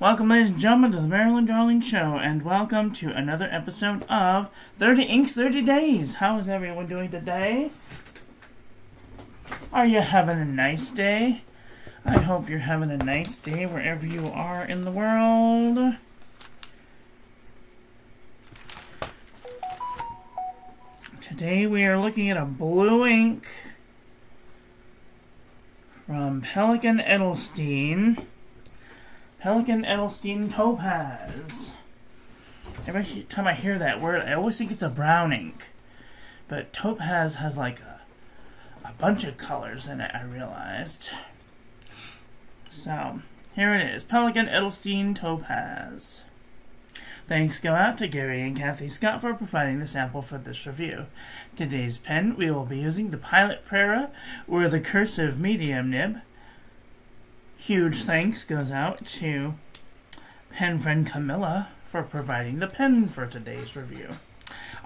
Welcome, ladies and gentlemen, to the Marilyn Darling Show, and welcome to another episode of 30 Inks, 30 Days. How is everyone doing today? Are you having a nice day? I hope you're having a nice day wherever you are in the world. Today we are looking at a blue ink from Pelikan Edelstein. Pelikan Edelstein Topaz. Every time I hear that word, I always think it's a brown ink. But Topaz has like a bunch of colors in it, I realized. So, here it is. Pelikan Edelstein Topaz. Thanks go out to Gary and Kathy Scott for providing the sample for this review. Today's pen, we will be using the Pilot Prera or the cursive medium nib. Huge thanks goes out to pen friend Camilla for providing the pen for today's review.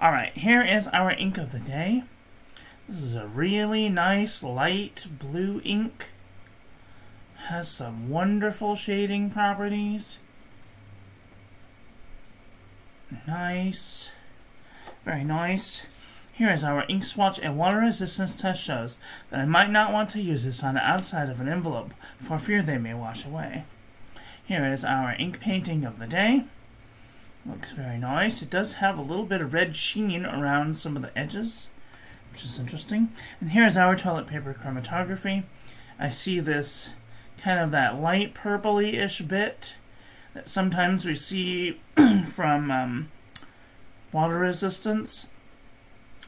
Alright, here is our ink of the day. This is a really nice light blue ink. Has some wonderful shading properties. Nice. Very nice. Here is our ink swatch. A water resistance test shows that I might not want to use this on the outside of an envelope for fear they may wash away. Here is our ink painting of the day. Looks very nice. It does have a little bit of red sheen around some of the edges, which is interesting. And here is our toilet paper chromatography. I see this kind of that light purpley-ish bit that sometimes we see from water resistance.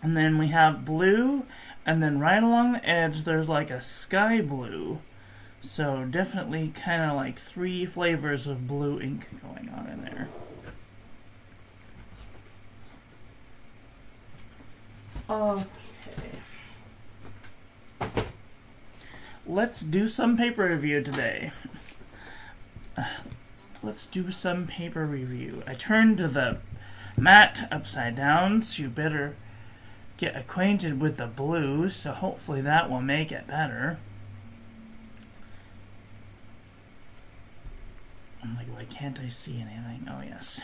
And then we have blue, and then right along the edge there's like a sky blue. So definitely kind of like three flavors of blue ink going on in there. Okay. Let's do some paper review today. Let's do some paper review. I turned to the mat upside down, so you better get acquainted with the blue, so hopefully that will make it better. I'm like, why can't I see anything? Oh, yes.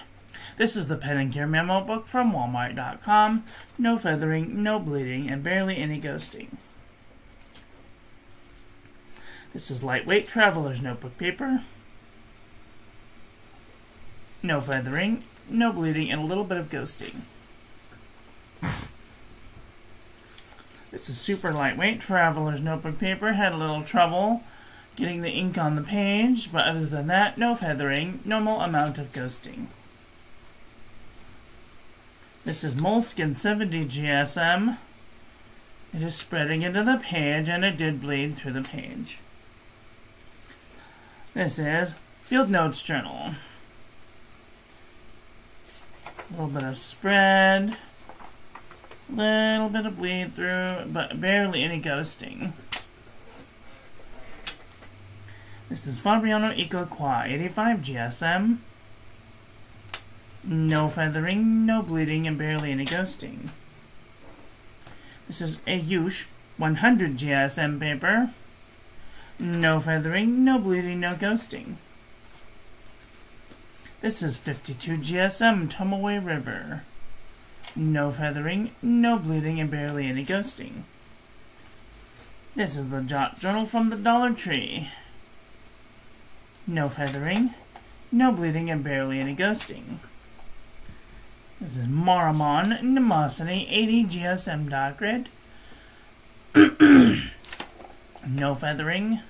This is the Pen and Gear Memo book from Walmart.com. No feathering, no bleeding, and barely any ghosting. This is lightweight traveler's notebook paper. No feathering, no bleeding, and a little bit of ghosting. This is super lightweight traveler's notebook paper. Had a little trouble getting the ink on the page, but other than that, no feathering, normal amount of ghosting. This is Moleskine 70 GSM. It is spreading into the page, and it did bleed through the page. This is Field Notes Journal. A little bit of spread. Little bit of bleed through, but barely any ghosting. This is Fabriano Eco Qua 85 GSM. No feathering, no bleeding, and barely any ghosting. This is Ayush 100 GSM paper. No feathering, no bleeding, no ghosting. This is 52 GSM Tomaway River. No feathering, no bleeding, and barely any ghosting. This is the Jot Journal from the Dollar Tree. No feathering, no bleeding, and barely any ghosting. This is Maramon Nemosity 80 GSM dot grid. No feathering,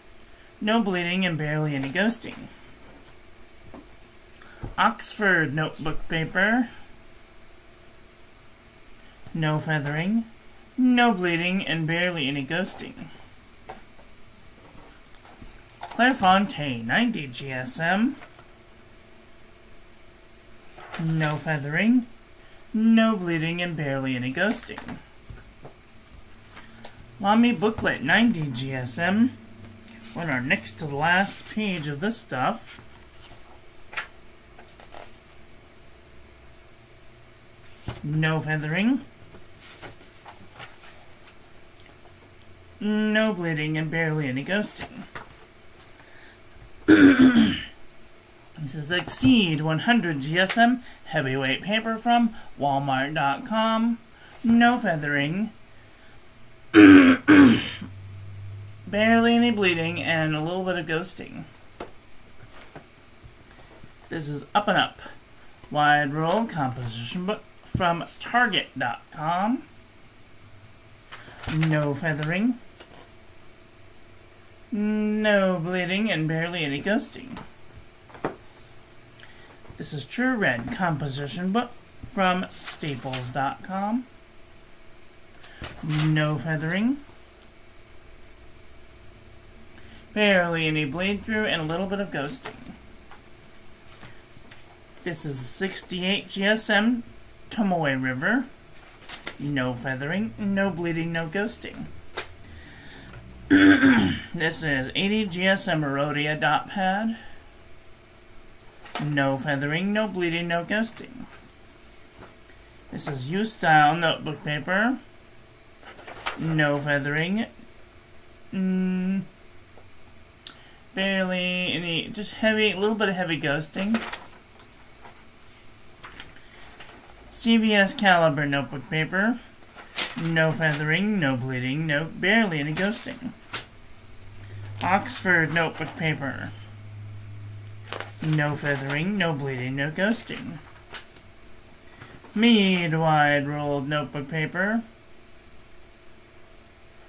no bleeding, and barely any ghosting. Oxford notebook paper. No feathering, no bleeding, and barely any ghosting. Clairefontaine 90 GSM. No feathering, no bleeding, and barely any ghosting. Lamy Booklet 90 GSM. We're on our next to the last page of this stuff. No feathering, no bleeding, and barely any ghosting. This is Exceed 100 GSM heavyweight paper from Walmart.com. No feathering. Barely any bleeding and a little bit of ghosting. This is Up and Up wide roll composition book from Target.com. No feathering. No bleeding and barely any ghosting. This is True Red composition book from Staples.com. No feathering. Barely any bleed through and a little bit of ghosting. This is 68 GSM Tomoe River. No feathering, no bleeding, no ghosting. This is 80 GSM Erodia Dot Pad. No feathering, no bleeding, no ghosting. This is U-Style notebook paper. No feathering. Barely any, just heavy, a little bit of heavy ghosting. CVS Caliber notebook paper. No feathering, no bleeding, barely any ghosting. Oxford notebook paper. No feathering, no bleeding, no ghosting. Mead wide rolled notebook paper.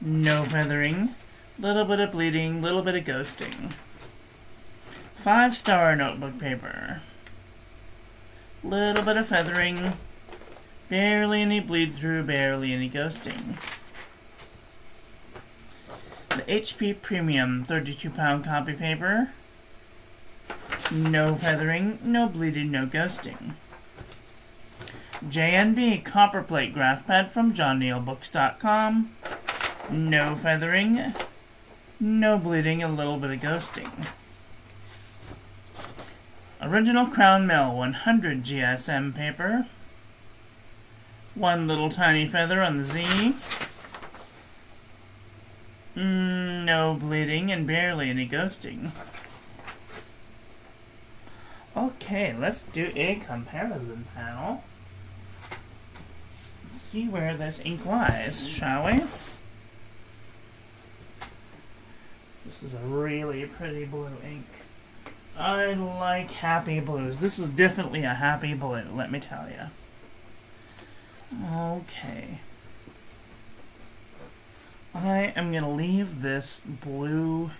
No feathering, little bit of bleeding, little bit of ghosting. 5-star notebook paper. Little bit of feathering, barely any bleed through, barely any ghosting. The HP Premium 32-pound copy paper. No feathering, no bleeding, no ghosting. JNB Copper Plate Graph Pad from JohnNeilBooks.com. No feathering, no bleeding, a little bit of ghosting. Original Crown Mill 100 GSM paper. One little tiny feather on the Z. No bleeding and barely any ghosting. Okay, let's do a comparison panel. Let's see where this ink lies, shall we? This is a really pretty blue ink. I like happy blues. This is definitely a happy blue, let me tell you. Okay. I am going to leave this blue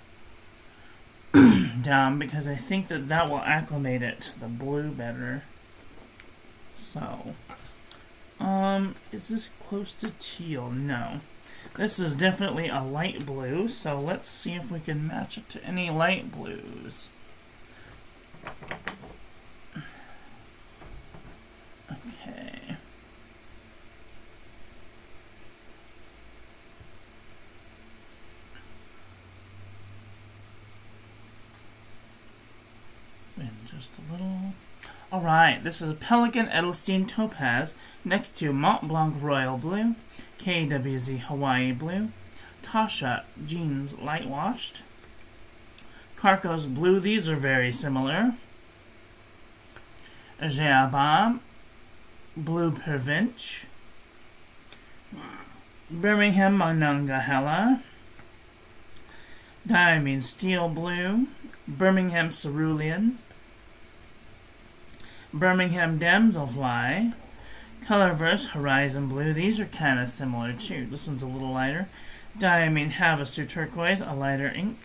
down because I think that will acclimate it to the blue better. So, is this close to teal? No. This is definitely a light blue, so let's see if we can match it to any light blues. Okay. And just a little. Alright, this is Pelikan Edelstein Topaz next to Mont Blanc Royal Blue, KWZ Hawaii Blue, Tasha Jeans Light Washed, Carco's Blue, these are very similar, Jeabab Blue Pervinch, Birmingham Monongahela, Diamond Steel Blue, Birmingham Cerulean, Birmingham Damselfly, Colorverse Horizon Blue. These are kind of similar too. This one's a little lighter. Diamond Havasu Turquoise, a lighter ink.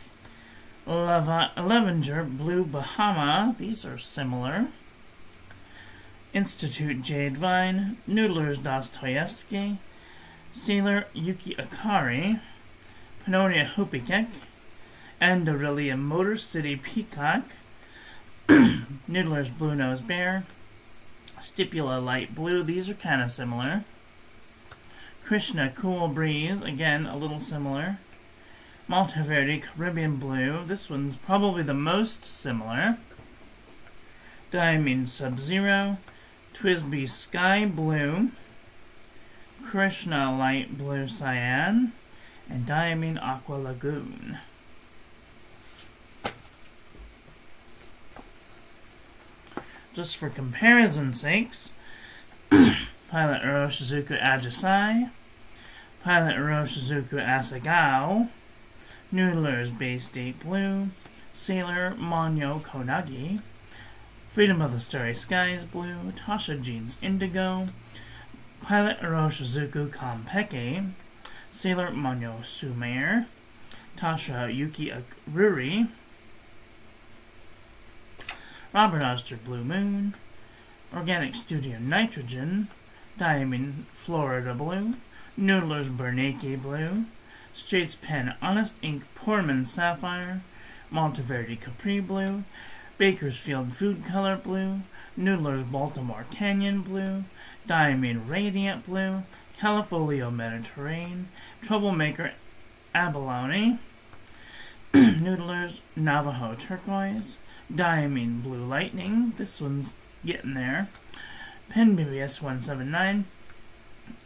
Levenger Blue Bahama. These are similar. Institute Jade Vine, Noodler's Dostoevsky, Sailor Yuki Akari, Pannonia Hupikek, Andorilla Motor City Peacock, Noodler's Blue Nose Bear, Stipula Light Blue, these are kind of similar. Krishna Cool Breeze, again a little similar. Monteverde Caribbean Blue, this one's probably the most similar. Diamond Sub-Zero, Twisby Sky Blue, Krishna Light Blue Cyan, and Diamond Aqua Lagoon. just for comparison's sakes, Pilot Uroshizuku Ajisai, Pilot Uroshizuku Asagao, Noodler's Bay State Blue, Sailor Monyo Konagi, Freedom of the Starry Skies Blue, Tasha Jeans Indigo, Pilot Uroshizuku Konpeki, Sailor Monyo Sumer, Tasha Yuki Ruri, Robert Oster Blue Moon, Organic Studio Nitrogen, Diamond Florida Blue, Noodler's Bernanke Blue, Straits Pen Honest Ink Poorman Sapphire, Monteverde Capri Blue, Bakersfield Food Color Blue, Noodler's Baltimore Canyon Blue, Diamond Radiant Blue, Califolio Mediterranean, Troublemaker Abalone, Noodler's Navajo Turquoise, Diamond Blue Lightning, this one's getting there, Pen BBS 179,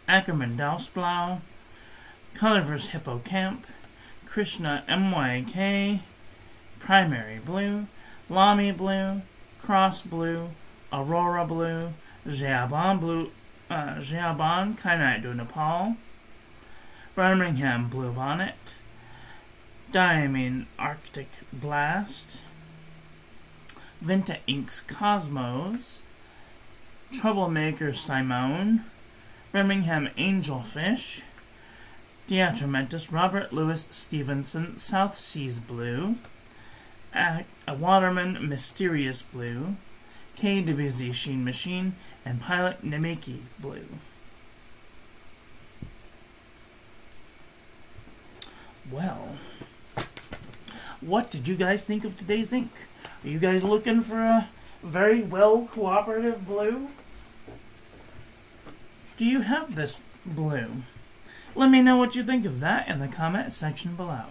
Ackerman Dausblau, Colorverse Hippocamp, Krishna MYK, Primary Blue, Lamy Blue, Cross Blue, Aurora Blue, Xiaoban Blue, Xiaoban Kainai du Nepal, Birmingham Blue Bonnet, Diamine Arctic Blast, Vinta Inks Cosmos, Troublemaker Simone, Birmingham Angelfish, Diatromentus Robert Louis Stevenson South Seas Blue, a Waterman Mysterious Blue, KWZ Sheen Machine, and Pilot Nemeki Blue. Well, what did you guys think of today's ink? Are you guys looking for a very well cooperative blue? Do you have this blue? Let me know what you think of that in the comment section below.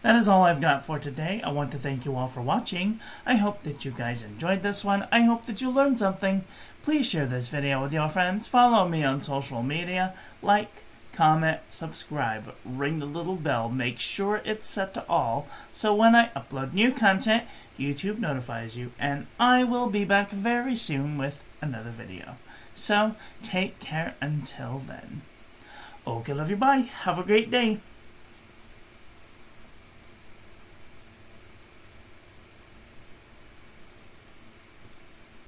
That is all I've got for today. I want to thank you all for watching. I hope that you guys enjoyed this one. I hope that you learned something. Please share this video with your friends. Follow me on social media. Like, comment, subscribe, ring the little bell. Make sure it's set to all so when I upload new content, YouTube notifies you. And I will be back very soon with another video. So, take care until then. Okay, love you, bye. Have a great day.